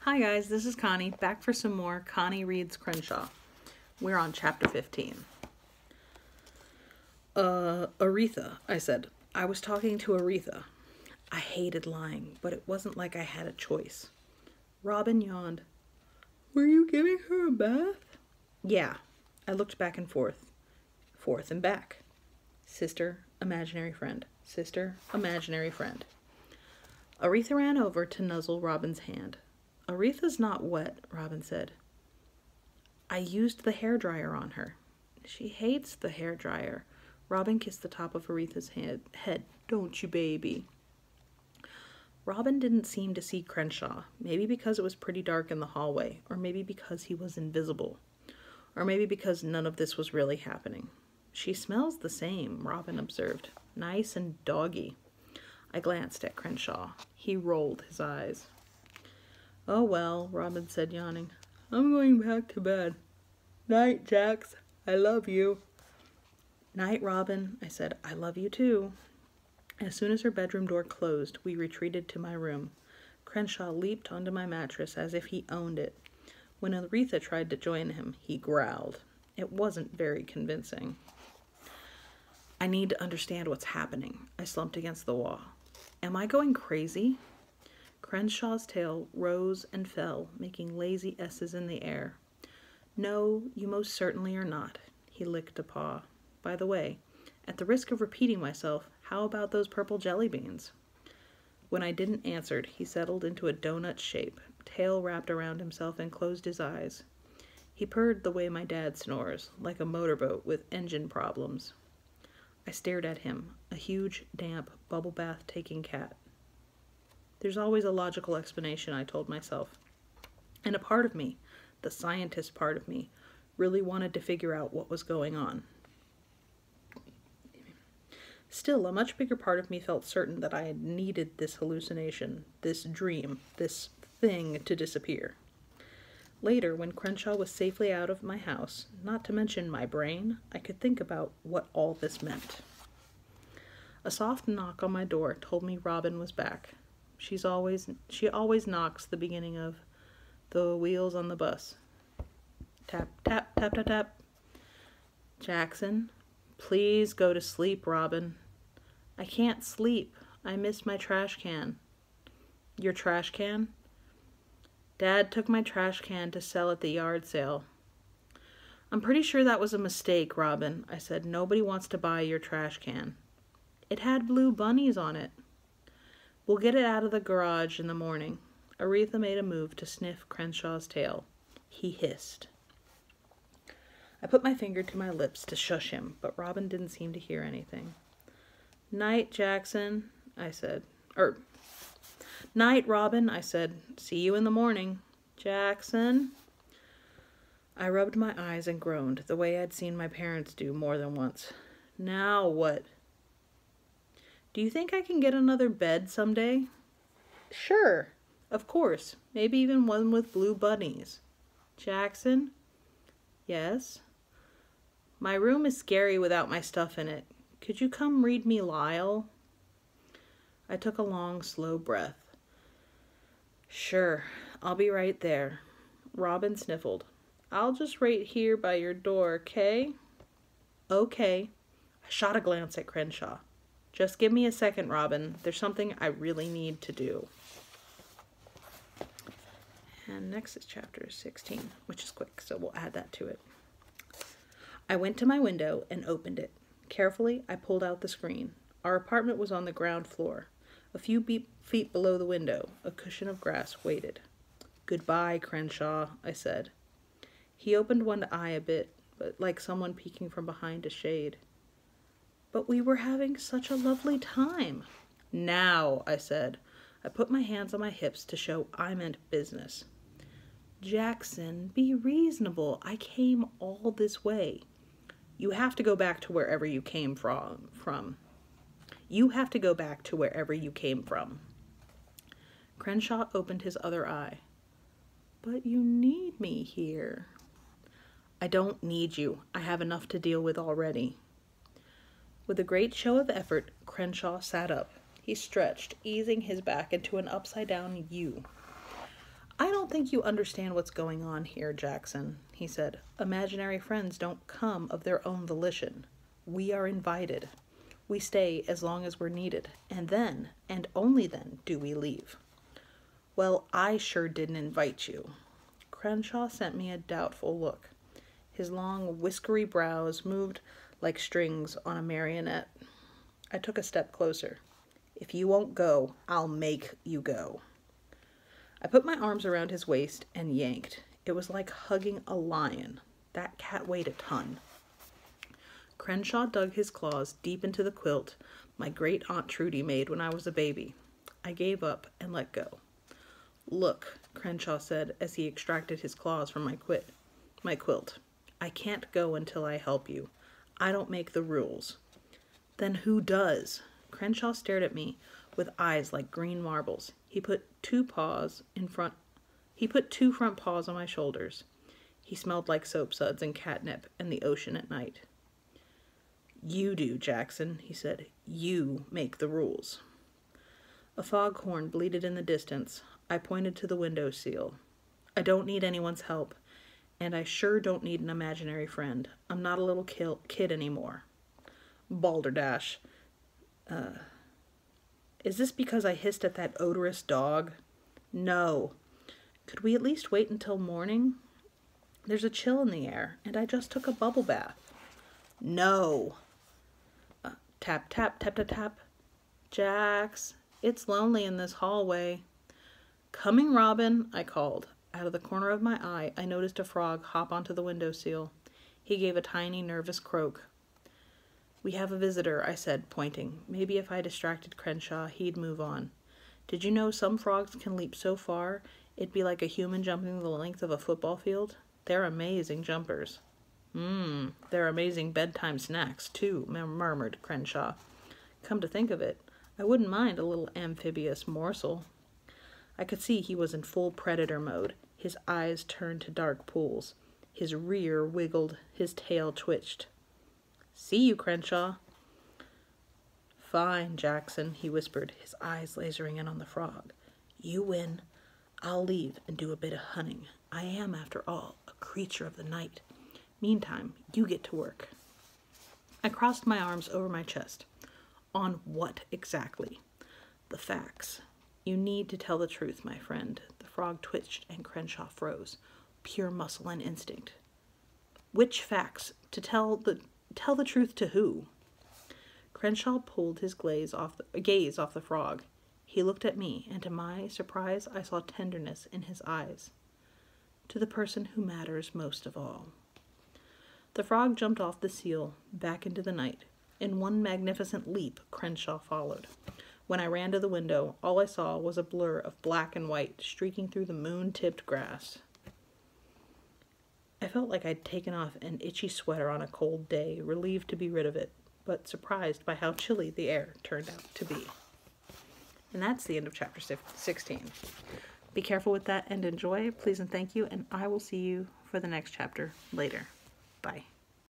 Hi guys, this is Connie, back for some more Connie Reads Crenshaw. We're on chapter 15. Aretha, I said. I was talking to Aretha. I hated lying, but it wasn't like I had a choice. Robin yawned. Were you giving her a bath? Yeah. I looked back and forth and back. Sister, imaginary friend. Sister, imaginary friend. Aretha ran over to nuzzle Robin's hand. Aretha's not wet, Robin said. I used the hairdryer on her. She hates the hairdryer. Robin kissed the top of Aretha's head. Don't you, baby? Robin didn't seem to see Crenshaw, maybe because it was pretty dark in the hallway, or maybe because he was invisible, or maybe because none of this was really happening. She smells the same, Robin observed. Nice and doggy. I glanced at Crenshaw. He rolled his eyes. Oh well, Robin said, yawning. I'm going back to bed. Night, Jax. I love you. Night, Robin, I said. I love you too. As soon as her bedroom door closed, we retreated to my room. Crenshaw leaped onto my mattress as if he owned it. When Aretha tried to join him, he growled. It wasn't very convincing. I need to understand what's happening. I slumped against the wall. Am I going crazy? Crenshaw's tail rose and fell, making lazy S's in the air. No, you most certainly are not. He licked a paw. By the way, at the risk of repeating myself, how about those purple jelly beans? When I didn't answer, he settled into a donut shape, tail wrapped around himself, and closed his eyes. He purred the way my dad snores, like a motorboat with engine problems. I stared at him, a huge, damp, bubble bath-taking cat. There's always a logical explanation, I told myself. And a part of me, the scientist part of me, really wanted to figure out what was going on. Still, a much bigger part of me felt certain that I had needed this hallucination, this dream, this thing to disappear. Later, when Crenshaw was safely out of my house, not to mention my brain, I could think about what all this meant. A soft knock on my door told me Robin was back. She always knocks the beginning of the wheels on the bus. Tap, tap, tap, tap, tap. Jackson, please go to sleep, Robin. I can't sleep. I miss my trash can. Your trash can? Dad took my trash can to sell at the yard sale. I'm pretty sure that was a mistake, Robin, I said. Nobody wants to buy your trash can. It had blue bunnies on it. We'll get it out of the garage in the morning. Aretha made a move to sniff Crenshaw's tail. He hissed. I put my finger to my lips to shush him, but Robin didn't seem to hear anything. Night, Jackson, I said. Night, Robin, I said. See you in the morning. Jackson. I rubbed my eyes and groaned, the way I'd seen my parents do more than once. Now what? Do you think I can get another bed someday? Sure, of course. Maybe even one with blue bunnies. Jackson? Yes? My room is scary without my stuff in it. Could you come read me Lyle? I took a long, slow breath. Sure, I'll be right there. Robin sniffled. I'll just wait here by your door, okay? Okay. I shot a glance at Crenshaw. Just give me a second, Robin. There's something I really need to do. And next is chapter 16, which is quick, so we'll add that to it. I went to my window and opened it. Carefully, I pulled out the screen. Our apartment was on the ground floor. A few feet below the window, a cushion of grass waited. Goodbye, Crenshaw, I said. He opened one eye a bit, but like someone peeking from behind a shade. But we were having such a lovely time. Now, I said. I put my hands on my hips to show I meant business. Jackson, be reasonable. I came all this way. You have to go back to wherever you came from. You have to go back to wherever you came from. Crenshaw opened his other eye. But you need me here. I don't need you. I have enough to deal with already. With a great show of effort, Crenshaw sat up. He stretched, easing his back into an upside-down U. I don't think you understand what's going on here, Jackson, he said. Imaginary friends don't come of their own volition. We are invited. We stay as long as we're needed, and then, and only then, do we leave. Well, I sure didn't invite you. Crenshaw sent me a doubtful look. His long, whiskery brows moved like strings on a marionette. I took a step closer. If you won't go, I'll make you go. I put my arms around his waist and yanked. It was like hugging a lion. That cat weighed a ton. Crenshaw dug his claws deep into the quilt my great Aunt Trudy made when I was a baby. I gave up and let go. Look, Crenshaw said as he extracted his claws from my quilt. I can't go until I help you. I don't make the rules. Then who does? Crenshaw stared at me with eyes like green marbles. He put two front paws on my shoulders. He smelled like soap suds and catnip and the ocean at night. You do, Jackson, he said. You make the rules. A foghorn bleated in the distance. I pointed to the window sill. I don't need anyone's help, and I sure don't need an imaginary friend. I'm not a little kid anymore. Balderdash. Is this because I hissed at that odorous dog? No. Could we at least wait until morning? There's a chill in the air, and I just took a bubble bath. No. Tap, tap, tap, tap, tap. Jax, it's lonely in this hallway. Coming, Robin, I called. Out of the corner of my eye, I noticed a frog hop onto the windowsill. He gave a tiny, nervous croak. We have a visitor, I said, pointing. Maybe if I distracted Crenshaw, he'd move on. Did you know some frogs can leap so far, it'd be like a human jumping the length of a football field? They're amazing jumpers. They're amazing bedtime snacks, too, murmured Crenshaw. Come to think of it, I wouldn't mind a little amphibious morsel. I could see he was in full predator mode. His eyes turned to dark pools. His rear wiggled, his tail twitched. See you, Crenshaw. Fine, Jackson, he whispered, his eyes lasering in on the frog. You win. I'll leave and do a bit of hunting. I am, after all, a creature of the night. Meantime, you get to work. I crossed my arms over my chest. On what exactly? The facts. You need to tell the truth, my friend. The frog twitched and Crenshaw froze. Pure muscle and instinct. Which facts? To tell the truth to who? Crenshaw pulled his gaze off the frog. He looked at me, and to my surprise, I saw tenderness in his eyes. To the person who matters most of all. The frog jumped off the sill, back into the night. In one magnificent leap, Crenshaw followed. When I ran to the window, all I saw was a blur of black and white streaking through the moon-tipped grass. I felt like I'd taken off an itchy sweater on a cold day, relieved to be rid of it, but surprised by how chilly the air turned out to be. And that's the end of chapter 16. Be careful with that and enjoy. Please and thank you, and I will see you for the next chapter later. Bye.